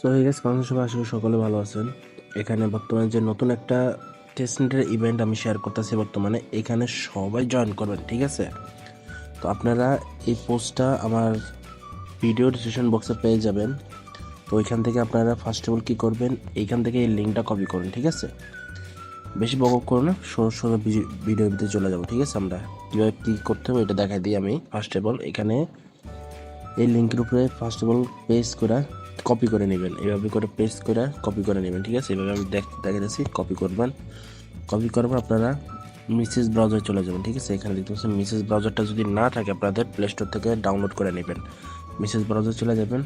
So hey guys, কেমন আছেন সবাই? আসলে সকলে ভালো আছেন। এখানে বর্তমানে যে নতুন একটা টেস্টনেটের ইভেন্ট আমি শেয়ার করতেছি বর্তমানে, এখানে সবাই জয়েন করবেন, ঠিক আছে? তো আপনারা এই পোস্টটা আমার ভিডিও ডিসক্রিপশন বক্সে পেয়ে যাবেন। তো ওইখান থেকে আপনারা ফার্স্ট অফ অল কী করবেন, এইখান থেকে এই লিঙ্কটা কপি করুন, ঠিক আছে? বেশি বক করুন না, সরু ভিডিওর ভিতরে চলে যাবো, ঠিক আছে? আমরা কীভাবে কী করতে হবে এটা দেখাই দিই আমি। ফার্স্ট অফ অল এখানে এই লিঙ্কের উপরে ফার্স্ট অফ অল পেস্ট করে কপি করে নেবেন, এইভাবে করে পেস্ট করে কপি করে নেবেন, ঠিক আছে? এইভাবে আমি দেখাচ্ছি, কপি করবেন। কপি করার পর আপনারা মিসেস ব্রাউজারে চলে যাবেন, ঠিক আছে? এখানে দেখতে পাচ্ছেন মিসেস ব্রাউজারটা যদি না থাকে আপনাদের প্লে স্টোর থেকে ডাউনলোড করে নেবেন। মিসেস ব্রাউজার চলে যাবেন,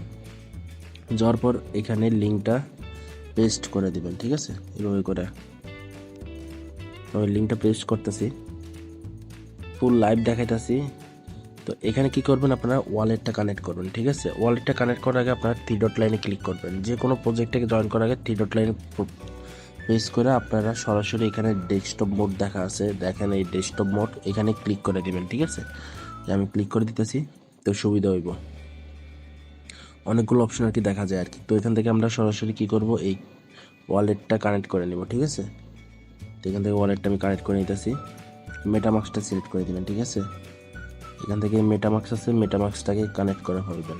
যাওয়ার পর এখানে লিঙ্কটা পেস্ট করে দিবেন, ঠিক আছে? এভাবে করে আমি লিঙ্কটা পেস্ট করতেছি, ফুল লাইভ দেখাইতেছি। তো এখানে কি করবেন, আপনারা ওয়ালেটটা কানেক্ট করবেন, ঠিক আছে? ওয়ালেটটা কানেক্ট করার আগে আপনারা থ্রি ডট লাইনে ক্লিক করবেন। যে কোনো প্রজেক্টটাকে জয়েন করার আগে থ্রি ডট লাইনে প্রেস করে আপনারা সরাসরি এখানে ডেস্কটপ মোড দেখা আছে, দেখেন এই ডেস্কটপ মোড, এখানে ক্লিক করে দিবেন, ঠিক আছে? আমি ক্লিক করে দিতেছি, তো সুবিধা হইব। অনেকগুলো অপশন আর কি দেখা যায় আর কি। তো এখান থেকে আমরা সরাসরি কি করব, এই ওয়ালেটটা কানেক্ট করে নেব, ঠিক আছে? তো এখান থেকে ওয়ালেটটা আমি কানেক্ট করে নিতেছি। মেটামাস্কটা সিলেক্ট করে দিবেন, ঠিক আছে? এখান থেকে মেটামাস্ক আছে, মেটামাস্কটাকে কানেক্ট করে ফেলবেন।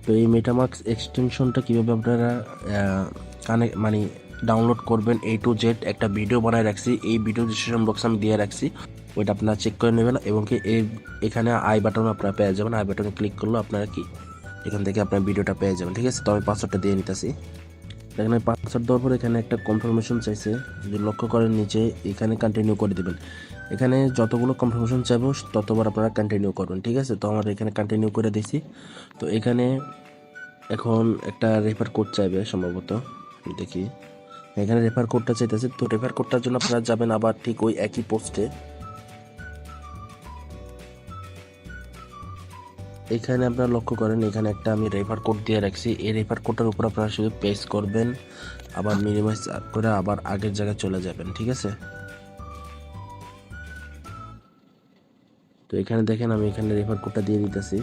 তো এই মেটামাস্ক এক্সটেনশনটা কীভাবে আপনারা কানেক্ট মানে ডাউনলোড করবেন A to Z একটা ভিডিও বানায় রাখছি, এই ভিডিও ডিসক্রিপশন বক্স আমি দিয়ে রাখছি, ওইটা আপনারা চেক করে নেবেন। এবং কি এখানে আই বাটন আপনারা পেয়ে যাবেন, আই বাটনে ক্লিক করলে আপনারা কি এখান থেকে আপনার ভিডিওটা পেয়ে যাবেন, ঠিক আছে? তো আমি পাসওয়ার্ডটা দিয়ে নিতেছি। এখানে পাসওয়ার্ড দেওয়ার পর এখানে একটা কনফার্মেশন চাইছে, যদি লক্ষ্য করেন নিচে এখানে কন্টিনিউ করে দেবেন। এখানে যতগুলো কনফার্মেশন চাইবো ততবার আপনারা কন্টিনিউ করবেন, ঠিক আছে? তো আমার এখানে কন্টিনিউ করে দিয়েছি। তো এখানে এখন একটা রেফার কোড চাইবে সম্ভবত, দেখি। এখানে রেফার কোডটা চাইতেছে, তো রেফার কোডটার জন্য আপনারা যাবেন আবার ঠিক ওই একই পোস্টে। এখানে আপনারা লক্ষ্য করেন, এখানে একটা আমি রেফার কোড দিয়ে রাখছি, এই রেফার কোডটার উপর আপনারা শুধু পেস্ট করবেন, আবার মিনিমাইজ করে আবার আগের জায়গায় চলে যাবেন, ঠিক আছে? তো এখানে দেখেন আমি এখানে রেফার কোডটা দিয়ে দিতেছি,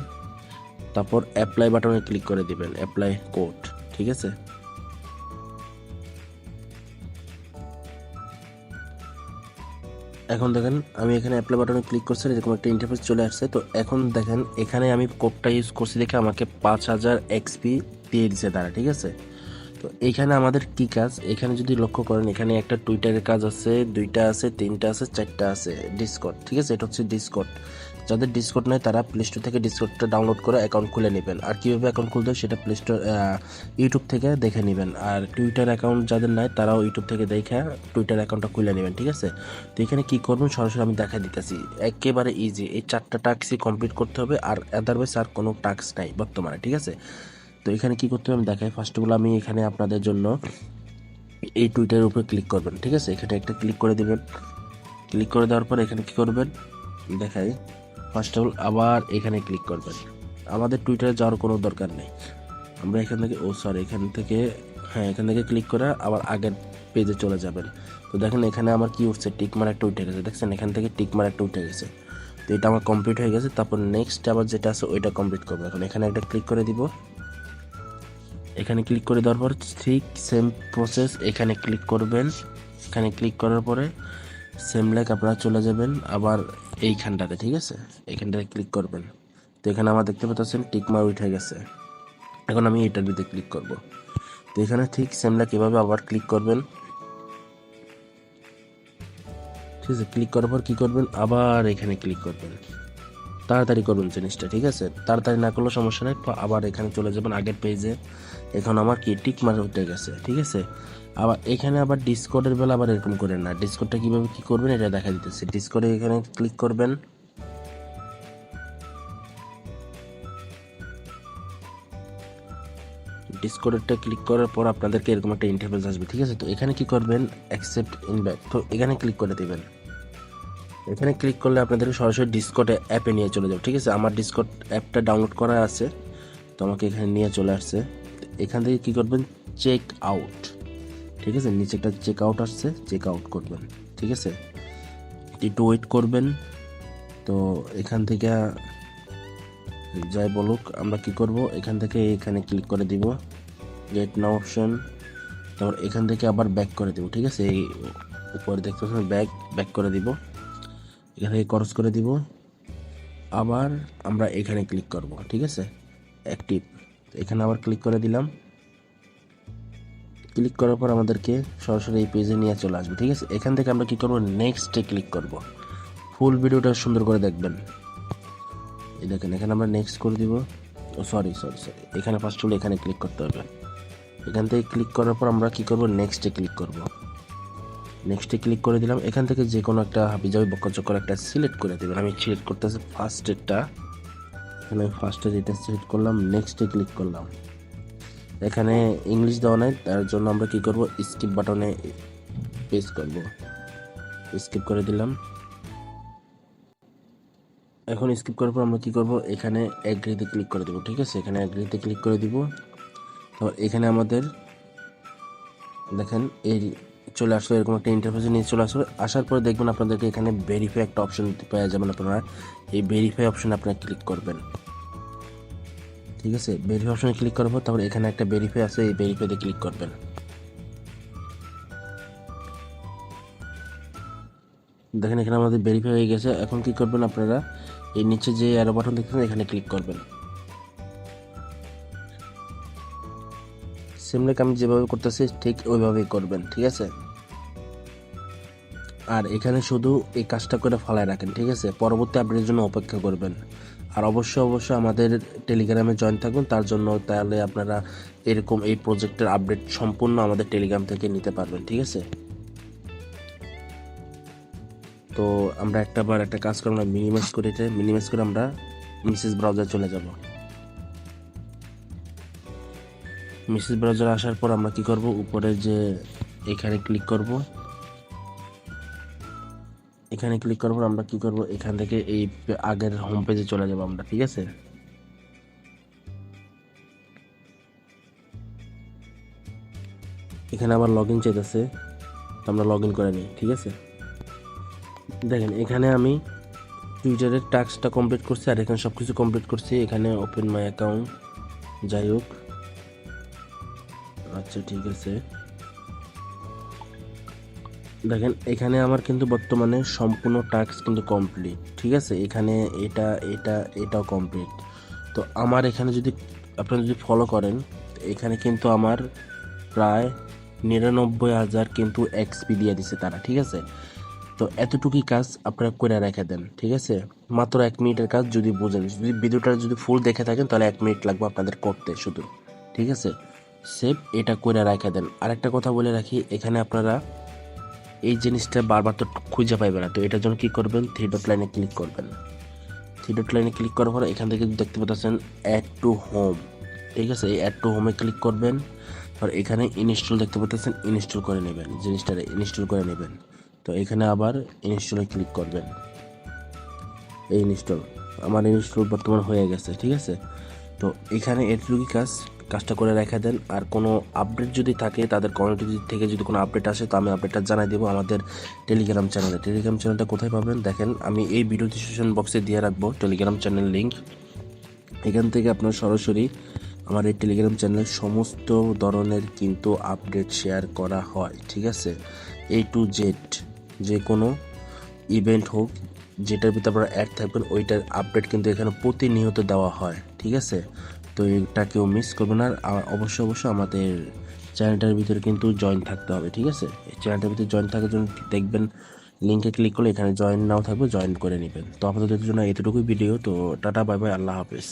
তারপর অ্যাপ্লাই বাটনে ক্লিক করে দিবেন, অ্যাপ্লাই কোড, ঠিক আছে? এখন দেখেন আমি এখানে অ্যাপ্লাই বাটনে ক্লিক করছি, এরকম একটা ইন্টারফেস চলে আসছে। তো এখন দেখেন এখানে আমি কোডটা ইউজ করছি দেখে আমাকে 5000 XP দিয়ে দিছে তারা, ঠিক আছে? তো এইখানে আমাদের কি কাজ, এখানে যদি লক্ষ্য করেন এখানে একটা টুইটারের কাজ আছে, দুইটা আছে, তিনটা আছে, চারটা আছে, ডিসকর্ড, ঠিক আছে? এটা হচ্ছে ডিসকর্ড। যাদের ডিসকর্ড নয় তারা প্লে স্টোর থেকে ডিসকর্ডটা ডাউনলোড করে অ্যাকাউন্ট খুলে নেবেন। আর কীভাবে অ্যাকাউন্ট খুলতে হয় সেটা প্লে স্টোর ইউটিউব থেকে দেখে নেবেন। আর টুইটার অ্যাকাউন্ট যাদের নাই তারাও ইউটিউব থেকে দেখে টুইটার অ্যাকাউন্টটা খুলে নেবেন, ঠিক আছে? তো এখানে কী করবেন সরাসরি আমি দেখা দিতেছি, একেবারে ইজি। এই 4টা টাস্কই কমপ্লিট করতে হবে, আর আদারওয়াইজ আর কোনো টাস্ক নাই বর্তমানে, ঠিক আছে? তো এখানে কি করতে হবে আমি দেখাই। ফার্স্ট অফ অল আমি এখানে আপনাদের জন্য এই টুইটারের উপরে ক্লিক করবেন, ঠিক আছে? এখানে একটা ক্লিক করে দিবেন। ক্লিক করে দেওয়ার পর এখানে কি করবেন দেখাই। ফার্স্ট অফ অল আবার এখানে ক্লিক করবেন। আমাদের টুইটারে যাওয়ার কোনো দরকার নেই, আমরা এখান থেকে এখান থেকে, হ্যাঁ, এখান থেকে ক্লিক করে আবার আগের পেজে চলে যাবেন। তো দেখেন এখানে আমার কি উঠছে, টিকমার একটা উঠে গেছে, দেখছেন? এখান থেকে টিকমার একটা উঠে গেছে। তো এটা আমার কমপ্লিট হয়ে গেছে। তারপর নেক্সট আবার যেটা আছে ওইটা কমপ্লিট করবো। এখন এখানে একটা ক্লিক করে দিব। এখানে ক্লিক করে দেওয়ার পর ঠিক সেম প্রসেস এখানে ক্লিক করবেন। এখানে ক্লিক করার পরে সেম লাইক আপনারা চলে যাবেন আবার এইখানটাতে, ঠিক আছে? এইখানটাতে ক্লিক করবেন। তো এখানে আমার দেখতে পাচ্ছেন টিকমার উঠে গেছে। এখন আমি এটার ভিতরে ক্লিক করব। তো এখানে ঠিক সেম লাইক এভাবে আবার ক্লিক করবেন, ঠিক আছে? ক্লিক করার পর কী করবেন, আবার এখানে ক্লিক করবেন। তাড়াতাড়ি করবেন জিনিসটা, ঠিক আছে? তাড়াতাড়ি না করলেও সমস্যা নেই। আবার এখানে চলে যাবেন আগের পেজে। এখন আমার কি টিক মার উঠে গেছে, ঠিক আছে? আবার এখানে আবার ডিসকর্ডের বেলা আবার এরকম করেন না। ডিসকর্ডটা কীভাবে কী করবেন এটা দেখা দিতেছে। ডিসকর্ডে এখানে ক্লিক করবেন। ডিসকর্ডটা ক্লিক করার পর আপনাদেরকে এরকম একটা ইন্টারফেস আসবে, ঠিক আছে? তো এখানে কি করবেন, অ্যাকসেপ্ট ইনভাইট, তো এখানে ক্লিক করে দেবেন। এখানে ক্লিক করলে আপনাদেরকে সরাসরি ডিসকর্ড অ্যাপে নিয়ে চলে যাবে, ঠিক আছে? আমার ডিসকর্ড অ্যাপটা ডাউনলোড করা আছে, তো আমাকে এখানে নিয়ে চলে আসছে। এখান থেকে কী করবেন, চেক আউট, ঠিক আছে? নিচে একটা চেক আউট আসছে, চেক আউট করবেন, ঠিক আছে? একটু ওয়েট করবেন। তো এখান থেকে যাই বলুক আমরা কি করব, এখান থেকে এখানে ক্লিক করে দিব। গেট নাও অপশন, তারপর এখান থেকে আবার ব্যাক করে দেবো, ঠিক আছে। এই উপরে দেখতে পাচ্ছেন ব্যাক করে দিব, এখান থেকে ক্রস করে দিব, আবার আমরা এখানে ক্লিক করব, ঠিক আছে, অ্যাক্টিভ। এখানে আবার ক্লিক করে দিলাম, ক্লিক করার পর আমাদেরকে সরাসরি এই পেজে নিয়ে চলে আসবে, ঠিক আছে। এখান থেকে আমরা কি করব, নেক্সটে ক্লিক করব। ফুল ভিডিওটা সুন্দর করে দেখবেন। এই দেখেন এখানে আমরা নেক্সট করে দিব। ও সরি, এখানে ফার্স্ট হলে এখানে ক্লিক করতে হবে। এখান থেকে ক্লিক করার পর আমরা কি করব, নেক্সটে ক্লিক করব। নেক্সটে ক্লিক করে দিলাম। এখান থেকে যে কোনো একটা হাবিজাবি বক্করচক্কর একটা সিলেক্ট করে দেবেন। আমি সিলেক্ট করতেছি ফার্স্টেরটা, এখানে ফার্স্টে যেটা সিলেক্ট করলাম, নেক্সটে ক্লিক করলাম। এখানে ইংলিশ দেওয়া নাই, তার জন্য আমরা কি করব, স্কিপ বাটনে প্রেস করব, স্কিপ করে দিলাম। এখন স্কিপ করার পর আমরা কি করব, এখানে এগ্রিতে ক্লিক করে দেব, ঠিক আছে। এখানে এগ্রিতে ক্লিক করে দিব। তারপর এখানে আমাদের দেখেন এই চলে আসলো, এরকম একটা ইন্টারফেসে নিয়ে চলে আসলো। আসার পরে দেখবেন আপনাদেরকে এখানে ভেরিফাই একটা অপশন পেয়ে যাবেন। আপনারা এই ভেরিফাই অপশনে আপনারা ক্লিক করবেন, ঠিক আছে। ভেরিফাই অপশনে ক্লিক করার পর তারপর এখানে একটা ভেরিফাই আছে, এই ভেরিফাইতে ক্লিক করবেন। দেখেন এখানে আমাদের ভেরিফাই হয়ে গেছে। এখন কি করবেন আপনারা, এই নিচে যে অ্যারো বাটন দেখছেন এখানে ক্লিক করবেন। সেম লাইক আমি যেভাবে করতেছি ঠিক ওইভাবেই করবেন, ঠিক আছে। আর এখানে শুধু এই কাজটা করে ফালায় রাখেন, ঠিক আছে। পরবর্তী আপডেটের জন্য অপেক্ষা করবেন। আর অবশ্যই আমাদের টেলিগ্রামে জয়েন থাকবেন, তার জন্য তাহলে আপনারা এরকম এই প্রজেক্টের আপডেট সম্পূর্ণ আমাদের টেলিগ্রাম থেকে নিতে পারবেন, ঠিক আছে। তো আমরা একটা কাজ করব, আমরা মিনিমাইজ করে আমরা মেসেজ ব্রাউজার চলে যাব। মেসেজ ব্রাউজার আসার পর আমরা কি করব, উপরে যে এখানে ক্লিক করব। এখানে ক্লিক করার পর আমরা কি করব, এখান থেকে এই আগের হোম পেজে চলে যাব আমরা, ঠিক আছে। এখানে আবার লগ ইন চাইতেছে, আমরা লগ ইন করে নিই, ঠিক আছে। দেখেন এখানে আমি টুইটারের টাস্কটা কমপ্লিট করছি, আর এখানে সব কিছু কমপ্লিট করছি। এখানে ওপেন মাই অ্যাকাউন্ট, যাই হোক, আচ্ছা ঠিক আছে। দেখেন এখানে আমার কিন্তু বর্তমানে সম্পূর্ণ টাস্ক কিন্তু কমপ্লিট, ঠিক আছে। এখানে এটাও কমপ্লিট। তো আমার এখানে যদি আপনারা যদি ফলো করেন, এখানে কিন্তু আমার প্রায় 99,000 কিন্তু এক্সপি দিয়ে দিছে তারা, ঠিক আছে। তো এতটুকুই কাজ আপনারা করে রেখে দেন, ঠিক আছে। মাত্র 1 মিনিটের কাজ, যদি বোঝেন, যদি ভিডিওটা যদি ফুল দেখে থাকেন তাহলে 1 মিনিট লাগবে আপনাদের করতে শুধু, ঠিক আছে। সেভ এটা করে রেখে দেন। আরেকটা কথা বলে রাখি, এখানে আপনারা এই জিনিসটা বারবার তো খুঁজে পাইবেন না, তো এটার জন্য কি করবেন, 3 ডট লাইনে ক্লিক করবেন। 3 ডট লাইনে ক্লিক করার পর এখান থেকে দেখতে পাচ্ছেন অ্যাড টু হোম, ঠিক আছে। এই অ্যাড টু হোমে ক্লিক করবেন। আর এখানে ইনস্টল দেখতে পাচ্ছেন, ইনস্টল করে নেবেন, জিনিসটা ইনস্টল করে নেবেন। তো এখানে আবার ইনস্টলে ক্লিক করবেন। এই আমার ইনস্টল বর্তমান হয়ে গেছে, ঠিক আছে। তো এখানে এটুকুই কাজটা করে রেখে দেন। আর কোনো আপডেট যদি থাকে, তাদের কমিউনিটি থেকে যদি কোনো আপডেট আসে, তো আমি আপডেটটা জানাই দেবো আমাদের টেলিগ্রাম চ্যানেলটা কোথায় পাবেন দেখেন, আমি এই ভিডিও ডিসক্রিপশন বক্সে দিয়ে রাখবো টেলিগ্রাম চ্যানেল লিঙ্ক। এখান থেকে আপনার সরাসরি আমার এই টেলিগ্রাম চ্যানেলে সমস্ত ধরনের কিন্তু আপডেট শেয়ার করা হয়, ঠিক আছে। A to Z, যে কোনো ইভেন্ট হোক, যেটার ভিতরে আপনারা অ্যাড থাকবেন, ওইটার আপডেট কিন্তু এখানে প্রতিনিয়ত দেওয়া হয়, ঠিক আছে। তো এটা কেউ মিস করবেন না। আর অবশ্যই আমাদের চ্যানেলটার ভিতরে কিন্তু জয়েন থাকতে হবে, ঠিক আছে। এই চ্যানেলটার ভিতরে জয়েন থাকার জন্য দেখবেন লিঙ্কে ক্লিক করলে এখানে জয়েন নাও থাকবে, জয়েন করে নেবেন। তো আপনাদের জন্য এতটুকুই ভিডিও। তো টাটা, বাই বাই, আল্লাহ হাফেজ।